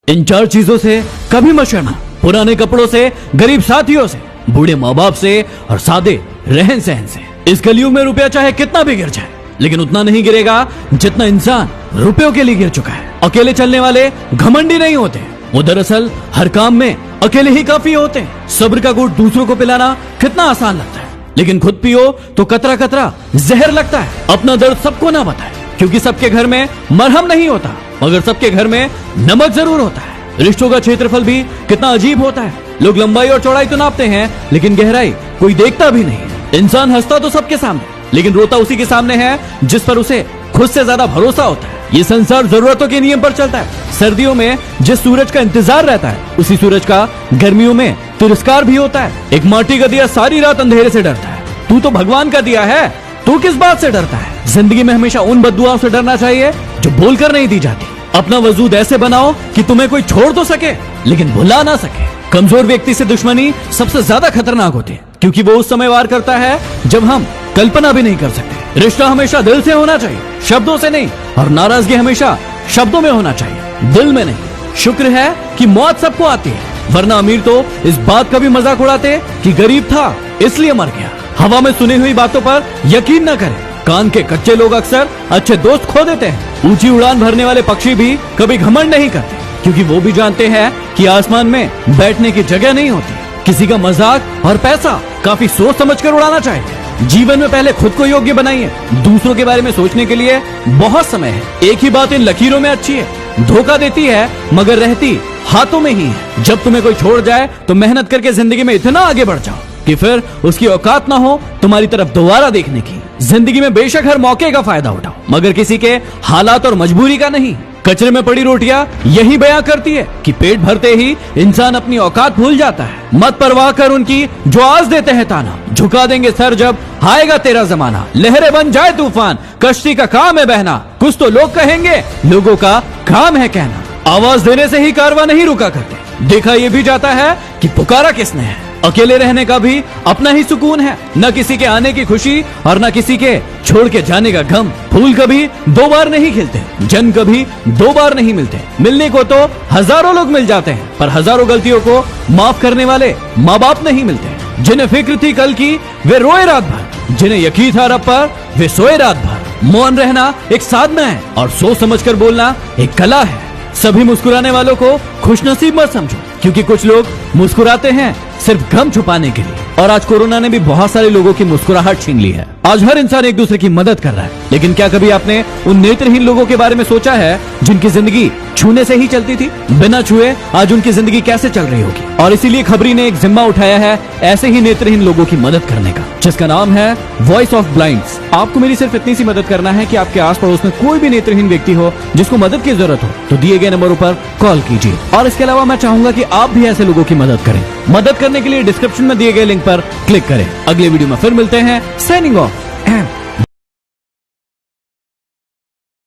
इन 4 चीजों से कभी मत शर्मा। पुराने कपड़ों से, गरीब साथियों से, बूढ़े माँ बाप से और सादे रहन सहन से। इस कलयुग में रुपया चाहे कितना भी गिर जाए, लेकिन उतना नहीं गिरेगा जितना इंसान रुपयों के लिए गिर चुका है। अकेले चलने वाले घमंडी नहीं होते, वो दरअसल हर काम में अकेले ही काफी होते हैं। सब्र का घूंट दूसरों को पिलाना कितना आसान लगता है, लेकिन खुद पियो तो कतरा कतरा जहर लगता है। अपना दर्द सबको ना बताए, क्योंकि सबके घर में मरहम नहीं होता, मगर सबके घर में नमक जरूर होता है। रिश्तों का क्षेत्रफल भी कितना अजीब होता है। लोग लंबाई और चौड़ाई तो नापते हैं, लेकिन गहराई कोई देखता भी नहीं। इंसान हंसता तो सबके सामने, लेकिन रोता उसी के सामने है जिस पर उसे खुद से ज्यादा भरोसा होता है। ये संसार जरूरतों के नियम पर चलता है। सर्दियों में जिस सूरज का इंतजार रहता है, उसी सूरज का गर्मियों में तिरस्कार भी होता है। एक माटी का दिया सारी रात अंधेरे से डरता है, तू तो भगवान का दिया है, तू किस बात से डरता है। जिंदगी में हमेशा उन बद्दुआओं से डरना चाहिए जो बोलकर नहीं दी जाती। अपना वजूद ऐसे बनाओ कि तुम्हें कोई छोड़ तो सके, लेकिन भुला ना सके। कमजोर व्यक्ति से दुश्मनी सबसे ज्यादा खतरनाक होती है, क्योंकि वो उस समय वार करता है जब हम कल्पना भी नहीं कर सकते। रिश्ता हमेशा दिल से होना चाहिए, शब्दों से नहीं, और नाराजगी हमेशा शब्दों में होना चाहिए, दिल में नहीं। शुक्र है कि मौत सबको आती है, वरना अमीर तो इस बात का भी मजाक उड़ाते कि गरीब था इसलिए मर गया। हवा में सुनी हुई बातों पर यकीन न करें। कान के कच्चे लोग अक्सर अच्छे दोस्त खो देते हैं। ऊंची उड़ान भरने वाले पक्षी भी कभी घमंड नहीं करते, क्योंकि वो भी जानते हैं कि आसमान में बैठने की जगह नहीं होती। किसी का मजाक और पैसा काफी सोच समझकर उड़ाना चाहिए। जीवन में पहले खुद को योग्य बनाइए, दूसरों के बारे में सोचने के लिए बहुत समय है। एक ही बात इन लकीरों में अच्छी है, धोखा देती है मगर रहती हाथों में ही है। जब तुम्हें कोई छोड़ जाए तो मेहनत करके जिंदगी में इतना आगे बढ़ जाओ कि फिर उसकी औकात ना हो तुम्हारी तरफ दोबारा देखने की। जिंदगी में बेशक हर मौके का फायदा उठाओ, मगर किसी के हालात और मजबूरी का नहीं। कचरे में पड़ी रोटियां यही बयां करती है कि पेट भरते ही इंसान अपनी औकात भूल जाता है। मत परवाह कर उनकी जो आज देते हैं ताना, झुका देंगे सर जब आएगा तेरा जमाना। लहरें बन जाए तूफान, कश्ती का काम है बहना। कुछ तो लोग कहेंगे, लोगों का काम है कहना। आवाज देने से ही कारवां नहीं रुका करते, देखा ये भी जाता है कि पुकारा किसने है। अकेले रहने का भी अपना ही सुकून है, न किसी के आने की खुशी और न किसी के छोड़ के जाने का गम। फूल कभी 2 बार नहीं खिलते, जन कभी 2 बार नहीं मिलते। मिलने को तो हजारों लोग मिल जाते हैं, पर हजारों गलतियों को माफ करने वाले माँ बाप नहीं मिलते। जिन्हें फिक्र थी कल की वे रोए रात भर, जिन्हें यकीन था रब पर वे सोए रात भर। मौन रहना एक साधना है और सोच समझकर बोलना एक कला है। सभी मुस्कुराने वालों को खुशनसीब मत समझो, क्योंकि कुछ लोग मुस्कुराते हैं सिर्फ गम छुपाने के लिए। और आज कोरोना ने भी बहुत सारे लोगों की मुस्कुराहट छीन ली है। आज हर इंसान एक दूसरे की मदद कर रहा है, लेकिन क्या कभी आपने उन नेत्रहीन लोगों के बारे में सोचा है जिनकी जिंदगी छूने से ही चलती थी? बिना छुए आज उनकी जिंदगी कैसे चल रही होगी। और इसीलिए खबरी ने एक जिम्मा उठाया है ऐसे ही नेत्रहीन लोगों की मदद करने का, जिसका नाम है वॉइस ऑफ ब्लाइंड्स। आपको मेरी सिर्फ इतनी सी मदद करना है कि आपके आस पड़ोस में कोई भी नेत्रहीन व्यक्ति हो जिसको मदद की जरूरत हो, तो दिए गए नंबरों पर कॉल कीजिए। और इसके अलावा मैं चाहूंगा कि आप भी ऐसे लोगों की मदद करें। मदद करने के लिए डिस्क्रिप्शन में दिए गए लिंक पर क्लिक करें। अगले वीडियो में फिर मिलते हैं। Signing off.